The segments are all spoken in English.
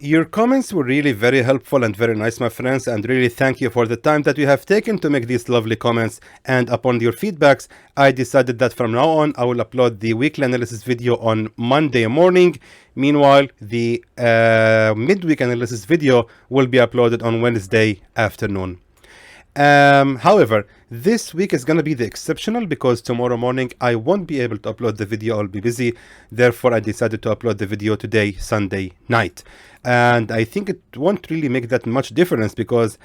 Your comments were really very helpful and very nice, my friends, and really thank you for the time that you have taken to make these lovely comments. And upon your feedbacks, I decided that from now on, I will upload the weekly analysis video on Monday morning. Meanwhile, the midweek analysis video will be uploaded on Wednesday afternoon. However, this week is going to be the exceptional because tomorrow morning I won't be able to upload the video. I'll be busy. Therefore, I decided to upload the video today, Sunday night. And I think it won't really make that much difference because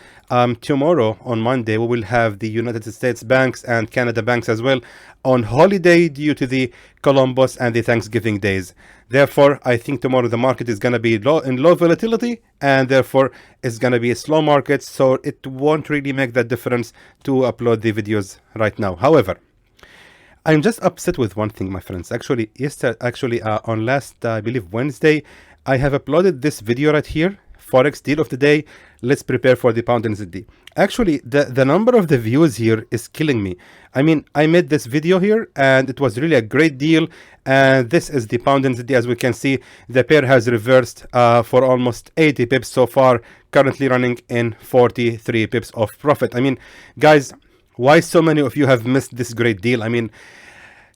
tomorrow on Monday we will have the United States banks and Canada banks as well on holiday due to the Columbus and the Thanksgiving days. Therefore, I think tomorrow the market is going to be in low volatility, and therefore it's going to be a slow market, so it won't really make that difference to upload the videos right now. However, I'm just upset with one thing, my friends. Actually, on last, I believe Wednesday, I have uploaded this video right here, Forex deal of the day. Let's prepare for the pound NZD. Actually, the number of the views here is killing me. I mean, I made this video here and it was really a great deal. And this is the pound NZD. As we can see, the pair has reversed for almost 80 pips so far, currently running in 43 pips of profit. I mean, guys, why so many of you have missed this great deal? I mean,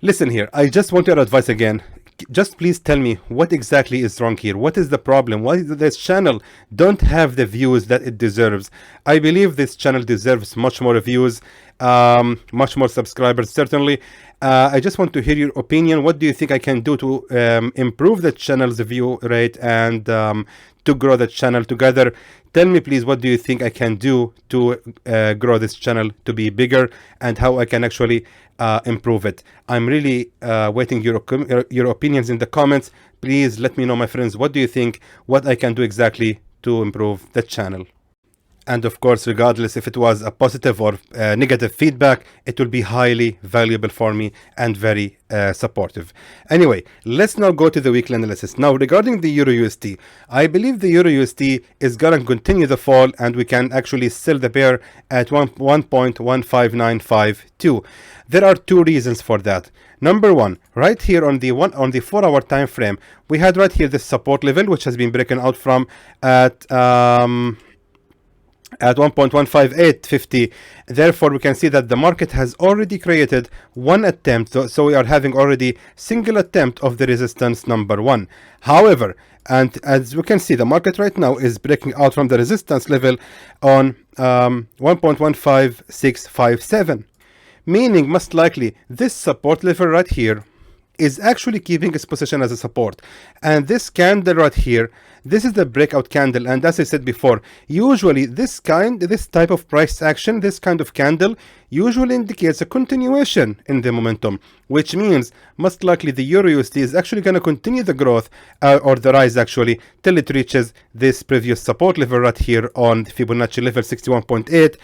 listen here, I just want your advice again. Just please tell me what exactly is wrong here. What is the problem? Why does this channel don't have the views that it deserves? I believe this channel deserves much more views, much more subscribers, certainly. I just want to hear your opinion. What do you think I can do to improve the channel's view rate and to grow the channel together? Tell me please, what do you think I can do to grow this channel to be bigger, and how I can actually improve it. I'm really waiting your opinions in the comments. Please let me know, my friends, what do you think, what I can do exactly to improve the channel. And of course, regardless if it was a positive or negative feedback, it will be highly valuable for me and very supportive. Anyway, let's now go to the weekly analysis. Now, regarding the Euro USD, I believe the Euro USD is going to continue the fall, and we can actually sell the pair at 1.15952. There are two reasons for that. Number one, right here on the 4-hour time frame, we had right here this support level, which has been broken out from at 1.15850. Therefore, we can see that the market has already created one attempt. So we are having already single attempt of the resistance number one. However, and as we can see, the market right now is breaking out from the resistance level on 1.15657. Meaning, most likely, this support level right here is actually keeping its position as a support. And this candle right here, this is the breakout candle. And as I said before, usually this type of price action, this kind of candle usually indicates a continuation in the momentum, which means most likely the Euro USD is actually going to continue the growth or the rise actually till it reaches this previous support level right here on the Fibonacci level 61.8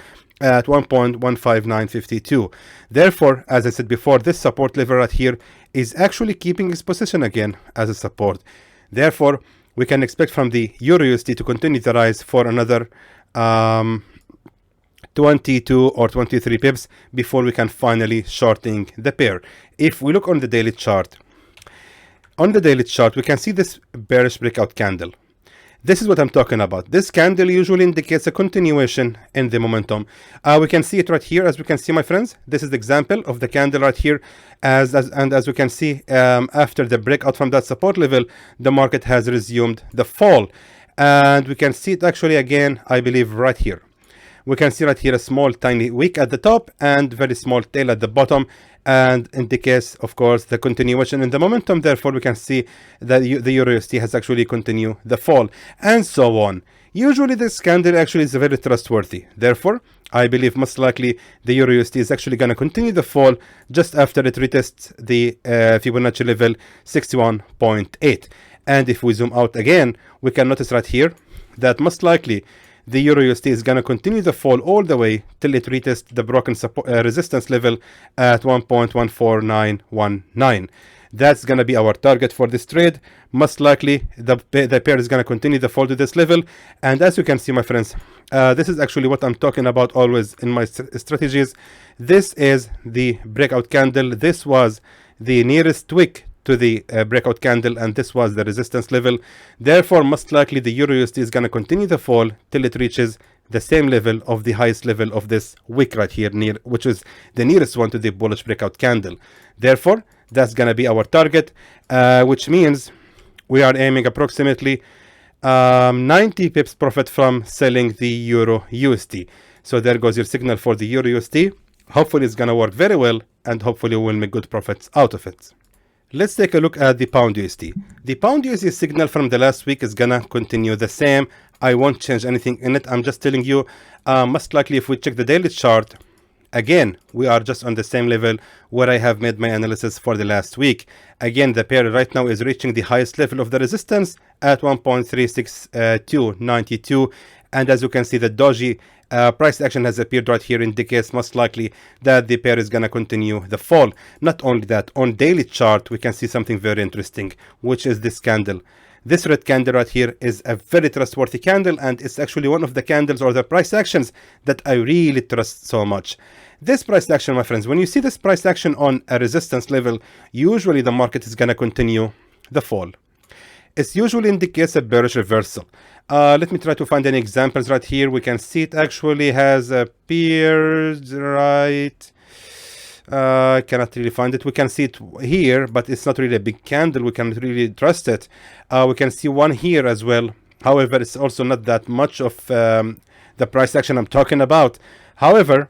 at 1.15952. Therefore, as I said before, this support level right here is actually keeping its position again as a support. Therefore, we can expect from the Euro USD to continue the rise for another 22 or 23 pips before we can finally shorting the pair. If we look on the daily chart, we can see this bearish breakout candle. This is what I'm talking about. This candle usually indicates a continuation in the momentum. We can see it right here. As we can see, my friends, this is the example of the candle right here. As we can see, after the breakout from that support level, the market has resumed the fall. And we can see it actually again, I believe, right here. We can see right here a small tiny wick at the top and very small tail at the bottom, and indicates, of course, the continuation in the momentum. Therefore, we can see that the Euro USD has actually continued the fall, and so on. Usually, this candle actually is very trustworthy. Therefore, I believe most likely the Euro USD is actually going to continue the fall just after it retests the Fibonacci level 61.8. And if we zoom out again, we can notice right here that most likely the Euro USD is going to continue the fall all the way till it retests the broken resistance level at 1.14919. That's going to be our target for this trade. Most likely, the pair is going to continue the fall to this level. And as you can see, my friends, this is actually what I'm talking about always in my strategies. This is the breakout candle. This was the nearest wick to the breakout candle, and this was the resistance level. Therefore, most likely the Euro USD is going to continue to fall till it reaches the same level of the highest level of this wick right here, which is the nearest one to the bullish breakout candle. Therefore, that's going to be our target, which means we are aiming approximately 90 pips profit from selling the Euro USD. So there goes your signal for the Euro USD. Hopefully it's going to work very well, and hopefully we'll make good profits out of it. Let's take a look at the Pound USD. The Pound USD signal from the last week is gonna continue the same. I won't change anything in it. I'm just telling you, most likely if we check the daily chart, again, we are just on the same level where I have made my analysis for the last week. Again, the pair right now is reaching the highest level of the resistance at 1.36292. And as you can see, the doji price action has appeared right here, indicates most likely that the pair is going to continue the fall. Not only that, on daily chart, we can see something very interesting, which is this candle. This red candle right here is a very trustworthy candle, and it's actually one of the candles or the price actions that I really trust so much. This price action, my friends, when you see this price action on a resistance level, usually the market is going to continue the fall. It usually indicates a bearish reversal. Let me try to find any examples right here. We can see it actually has appeared right. Cannot really find it. We can see it here, but it's not really a big candle. We can really trust it. We can see one here as well. However, it's also not that much of the price action I'm talking about. However,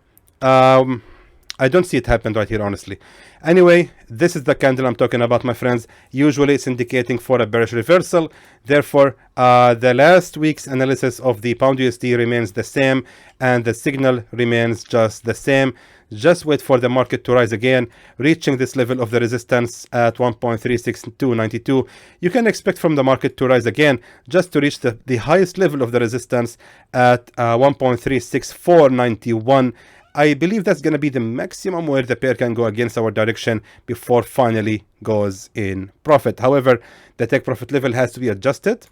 I don't see it happen right here, honestly. Anyway, this is the candle I'm talking about, my friends. Usually it's indicating for a bearish reversal. Therefore, the last week's analysis of the Pound USD remains the same, and the signal remains just the same. Just wait for the market to rise again, reaching this level of the resistance at 1.36292. You can expect from the market to rise again, just to reach the highest level of the resistance at 1.36491. I believe that's going to be the maximum where the pair can go against our direction before finally goes in profit. However, the take profit level has to be adjusted,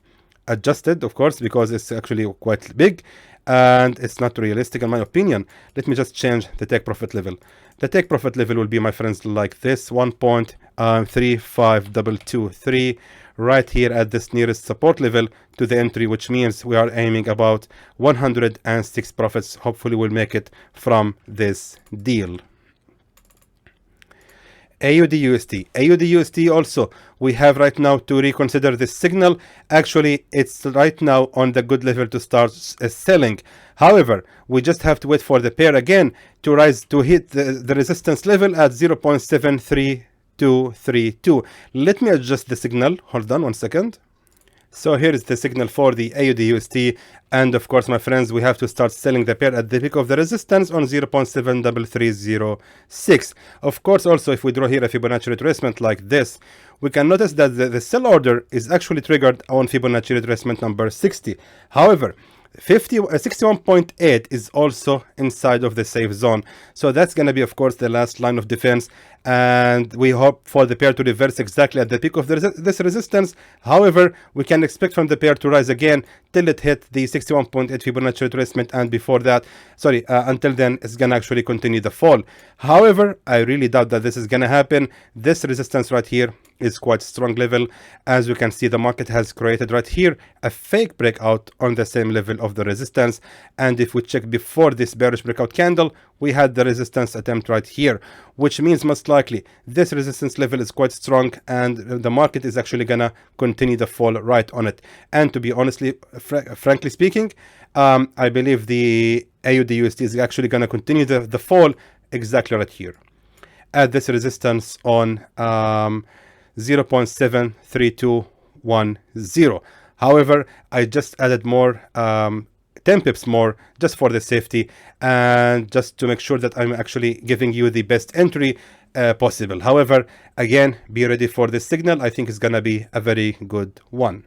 of course, because it's actually quite big and it's not realistic in my opinion. Let me just change the take profit level. The take profit level will be, my friends, like this: 1.35223, right here at this nearest support level to the entry, which means we are aiming about 106 profits. Hopefully we'll make it from this deal. AUD USD. AUD USD also, we have right now to reconsider this signal. Actually, it's right now on the good level to start selling. However, we just have to wait for the pair again to rise, to hit the resistance level at 0.73232. Let me adjust the signal. Hold on one second. So here is the signal for the AUD USD, and of course, my friends, we have to start selling the pair at the peak of the resistance on 0.73306. Of course, also, if we draw here a Fibonacci retracement like this, we can notice that the sell order is actually triggered on Fibonacci retracement number 60. However, 61.8 is also inside of the safe zone, so that's going to be, of course, the last line of defense, and we hope for the pair to reverse exactly at the peak of this resistance. However, we can expect from the pair to rise again till it hit the 61.8 Fibonacci retracement, and before that, until then, it's going to actually continue the fall. However, I really doubt that this is going to happen. This resistance right here is quite strong level. As you can see, the market has created right here a fake breakout on the same level of the resistance, and if we check before this bearish breakout candle, we had the resistance attempt right here, which means most likely this resistance level is quite strong, and the market is actually gonna continue the fall right on it. And to be honestly, frankly speaking, I believe the AUD USD is actually gonna continue the fall exactly right here at this resistance on 0.73210. However, I just added more 10 pips more just for the safety and just to make sure that I'm actually giving you the best entry possible. However, again, be ready for this signal. I think it's gonna be a very good one.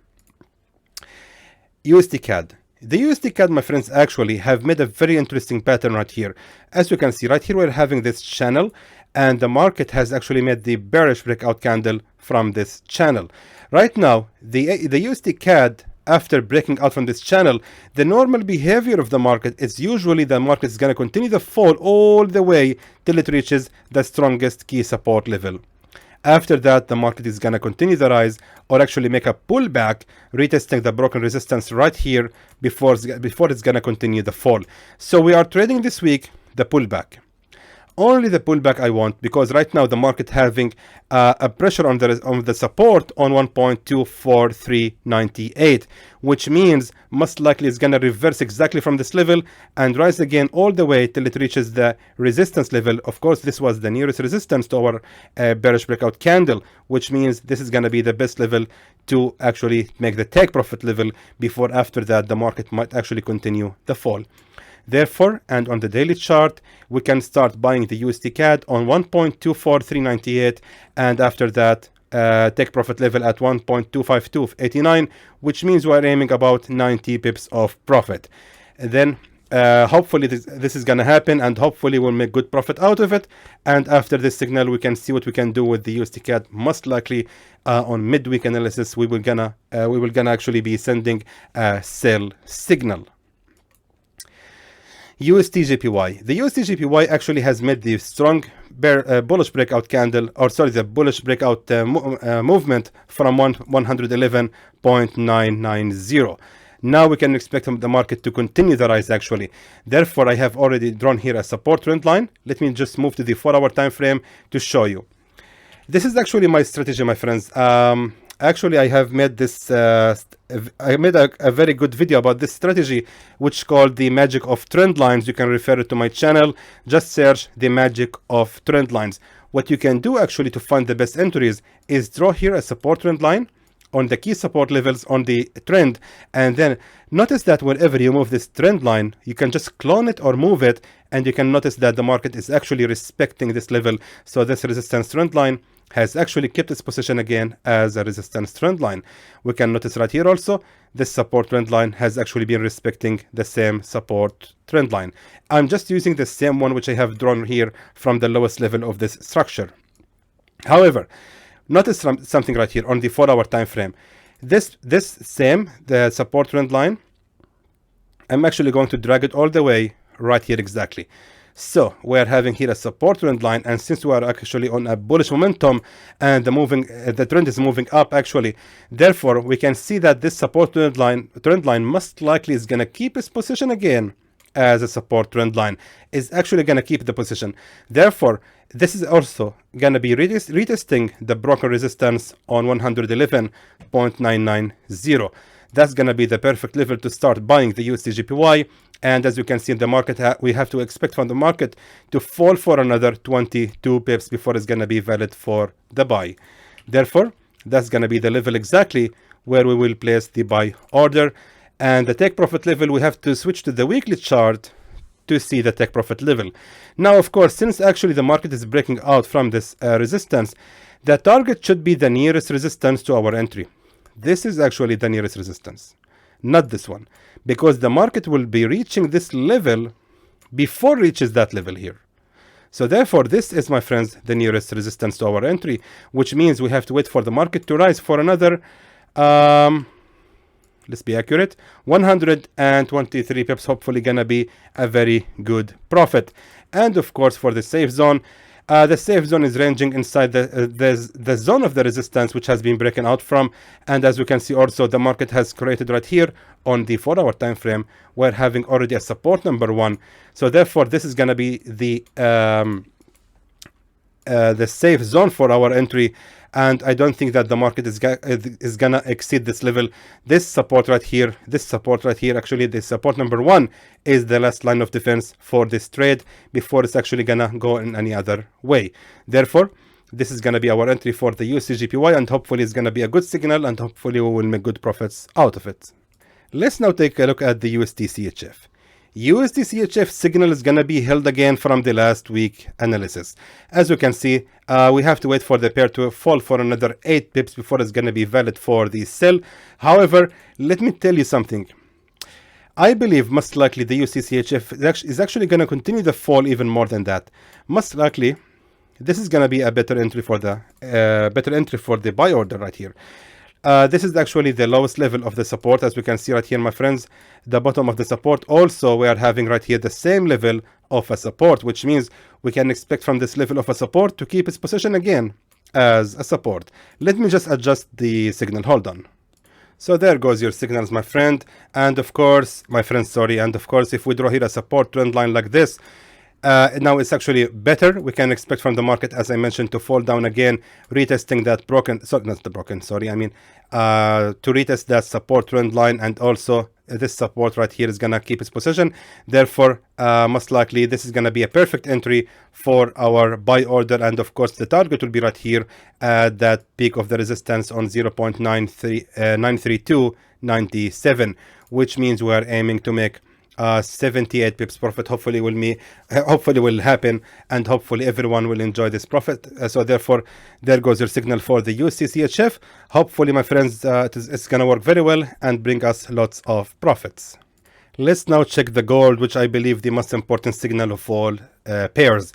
USD CAD. The USD CAD, my friends, actually have made a very interesting pattern right here. As you can see right here, we're having this channel, and the market has actually made the bearish breakout candle from this channel. Right now, the USD CAD, after breaking out from this channel, the normal behavior of the market is usually the market is going to continue the fall all the way till it reaches the strongest key support level. After that, the market is gonna continue the rise or actually make a pullback, retesting the broken resistance right here before it's gonna continue the fall. So we are trading this week the pullback. Only the pullback I want, because right now the market having a pressure on the support on 1.24398, which means most likely it's gonna reverse exactly from this level and rise again all the way till it reaches the resistance level. Of course, this was the nearest resistance to our bearish breakout candle, which means this is gonna be the best level to actually make the take profit level before after that the market might actually continue the fall. Therefore, and on the daily chart, we can start buying the USD CAD on 1.24398, and after that, take profit level at 1.25289, which means we are aiming about 90 pips of profit. And then hopefully this is gonna happen, and hopefully we'll make good profit out of it. And after this signal, we can see what we can do with the USD CAD. Most likely on midweek analysis, we will gonna actually be sending a sell signal. USD JPY. The USD JPY actually has made the strong bullish breakout candle, or sorry, the bullish breakout movement from 111.990. Now we can expect the market to continue the rise actually. Therefore, I have already drawn here a support trend line. Let me just move to the 4-hour time frame to show you. This is actually my strategy, my friends. Actually, I have made this, I made a very good video about this strategy, which called the magic of trend lines. You can refer it to my channel. Just search the magic of trend lines. What you can do actually to find the best entries is draw here a support trend line on the key support levels on the trend. And then notice that whenever you move this trend line, you can just clone it or move it. And you can notice that the market is actually respecting this level. So this resistance trend line has actually kept its position again as a resistance trend line. We can notice right here also, this support trend line has actually been respecting the same support trend line. I'm just using the same one which I have drawn here from the lowest level of this structure. However, notice something right here on the 4-hour time frame. The support trend line, I'm actually going to drag it all the way right here exactly. So we are having here a support trend line, and since we are actually on a bullish momentum and the trend is moving up actually, therefore we can see that this support trend line most likely is going to keep its position again as a support trend line, is actually going to keep the position. Therefore, this is also going to be retesting the broken resistance on 111.990. That's going to be the perfect level to start buying the USD JPY. And as you can see in the market, we have to expect from the market to fall for another 22 pips before it's going to be valid for the buy. Therefore, that's going to be the level exactly where we will place the buy order. And the take profit level, we have to switch to the weekly chart to see the take profit level. Now, of course, since actually the market is breaking out from this resistance, the target should be the nearest resistance to our entry. This is actually the nearest resistance, not this one, because the market will be reaching this level before it reaches that level here. So therefore, this is, my friends, the nearest resistance to our entry, which means we have to wait for the market to rise for another, let's be accurate, 123 pips, hopefully gonna be a very good profit. And of course, for the safe zone is ranging inside the zone of the resistance, which has been broken out from. And as we can see also, the market has created right here on the 4-hour time frame, we're having already a support number 1. So therefore, this is going to be the safe zone for our entry. And I don't think that the market is gonna exceed this level. This support right here, actually the support number 1 is the last line of defense for this trade before it's actually gonna go in any other way. Therefore, this is gonna be our entry for the USD JPY, and hopefully it's gonna be a good signal, and hopefully we will make good profits out of it. Let's now take a look at the USD CHF. USD CHF signal is going to be held again from the last week analysis. As you can see, we have to wait for the pair to fall for another 8 pips before it's going to be valid for the sell. However, let me tell you something. I believe most likely the USD CHF is actually going to continue the fall even more than that. Most likely, this is going to be a better entry for the buy order right here. This is actually the lowest level of the support, as we can see right here, my friends. The bottom of the support also, we are having right here the same level of a support, which means we can expect from this level of a support to keep its position again as a support. Let me just adjust the signal. Hold on. So there goes your signals, my friend. And of course, my friend, sorry. And of course, if we draw here a support trend line like this, now it's actually better. We can expect from the market, as I mentioned, to fall down again, retesting that broken, sorry, not the broken, sorry, I mean, to retest that support trend line, and also this support right here is gonna keep its position. Therefore, most likely this is gonna be a perfect entry for our buy order, and of course the target will be right here at that peak of the resistance on 0.93297, which means we are aiming to make 78 pips profit. Hopefully will happen, and hopefully everyone will enjoy this profit. So therefore, there goes your signal for the USD/CHF. Hopefully, my friends, it's gonna work very well and bring us lots of profits. Let's now check the gold, which I believe the most important signal of all pairs.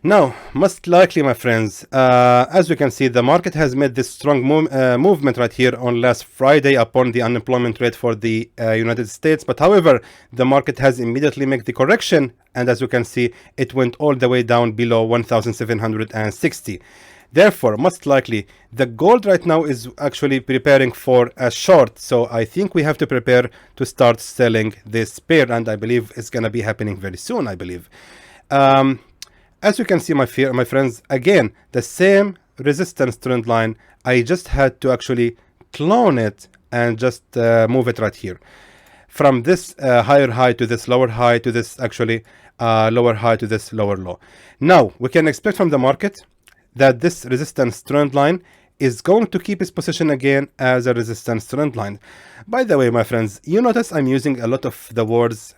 Now, most likely, my friends, as we can see, the market has made this strong movement right here on last Friday upon the unemployment rate for the United States. But however, the market has immediately made the correction, and as you can see, it went all the way down below 1,760. Therefore, most likely, the gold right now is actually preparing for a short. So I think we have to prepare to start selling this pair, and I believe it's going to be happening very soon, I believe. As you can see, my friends, again, the same resistance trend line. I just had to actually clone it and just move it right here. From this higher high to this lower high to this actually lower high to this lower low. Now, we can expect from the market that this resistance trend line is going to keep its position again as a resistance trend line. By the way, my friends, you notice I'm using a lot of the words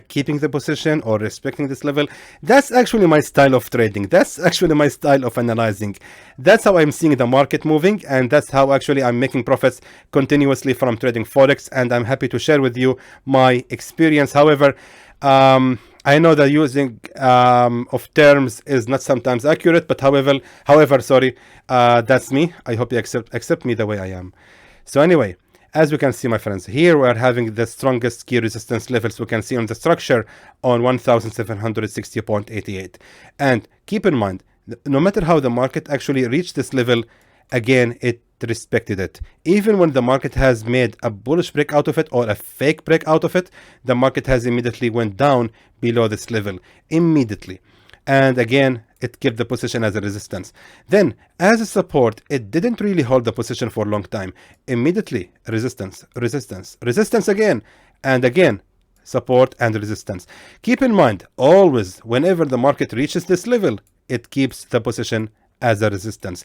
keeping the position or respecting this level. That's actually my style of trading. That's actually my style of analyzing. That's how I'm seeing the market moving, and that's how actually I'm making profits continuously from trading Forex, and I'm happy to share with you my experience. However, I know that using of terms is not sometimes accurate, but however, sorry, that's me. I hope you accept me the way I am. So anyway, as we can see, my friends, here we are having the strongest key resistance levels we can see on the structure on 1,760.88. And keep in mind, no matter how the market actually reached this level, again, it respected it. Even when the market has made a bullish break out of it or a fake break out of it, the market has immediately went down below this level immediately, and again it kept the position as a resistance. Then as a support, it didn't really hold the position for a long time. Immediately resistance again, and again support and resistance. Keep in mind, always whenever the market reaches this level, it keeps the position as a resistance.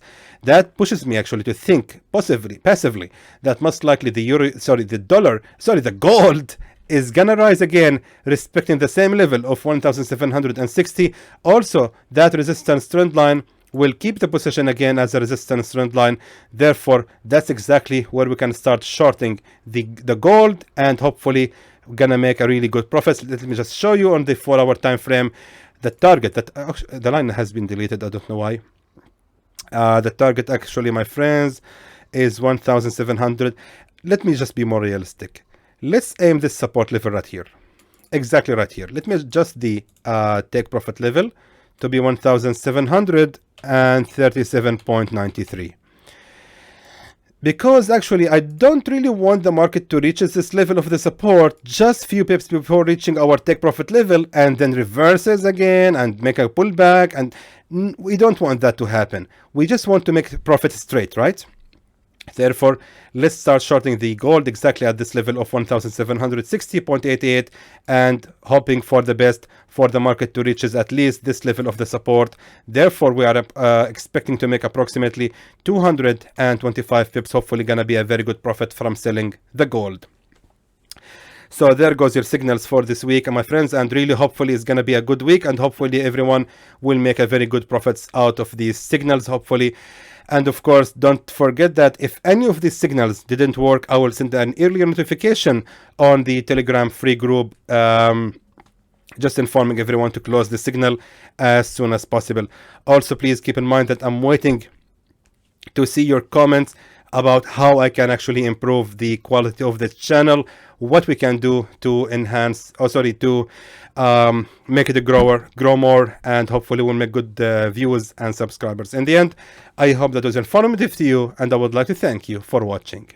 Pushes me actually to think passively that most likely the gold is gonna rise again, respecting the same level of 1,760. Also, that resistance trend line will keep the position again as a resistance trend line. Therefore, that's exactly where we can start shorting the gold, and hopefully we're gonna make a really good profit. Let me just show you on the 4-hour time frame the target. That the line has been deleted, I don't know why. The target actually, my friends, is 1,700. Let me just be more realistic. Let's aim this support level right here, exactly right here. Let me adjust the take profit level to be 1,737.93, because actually I don't really want the market to reach this level of the support just few pips before reaching our take profit level and then reverses again and make a pullback, and we don't want that to happen. We just want to make profit straight, right? Therefore, let's start shorting the gold exactly at this level of 1,760.88 and hoping for the best for the market to reach at least this level of the support. Therefore, we are expecting to make approximately 225 pips. Hopefully gonna be a very good profit from selling the gold. So there goes your signals for this week, my friends, and really hopefully it's gonna be a good week, and hopefully everyone will make a very good profits out of these signals, hopefully. And of course, don't forget that if any of these signals didn't work, I will send an earlier notification on the Telegram free group, just informing everyone to close the signal as soon as possible. Also, please keep in mind that I'm waiting to see your comments about how I can actually improve the quality of the channel, what we can do to enhance, to make it grow more, and hopefully we'll make good views and subscribers. In the end, I hope that was informative to you, and I would like to thank you for watching.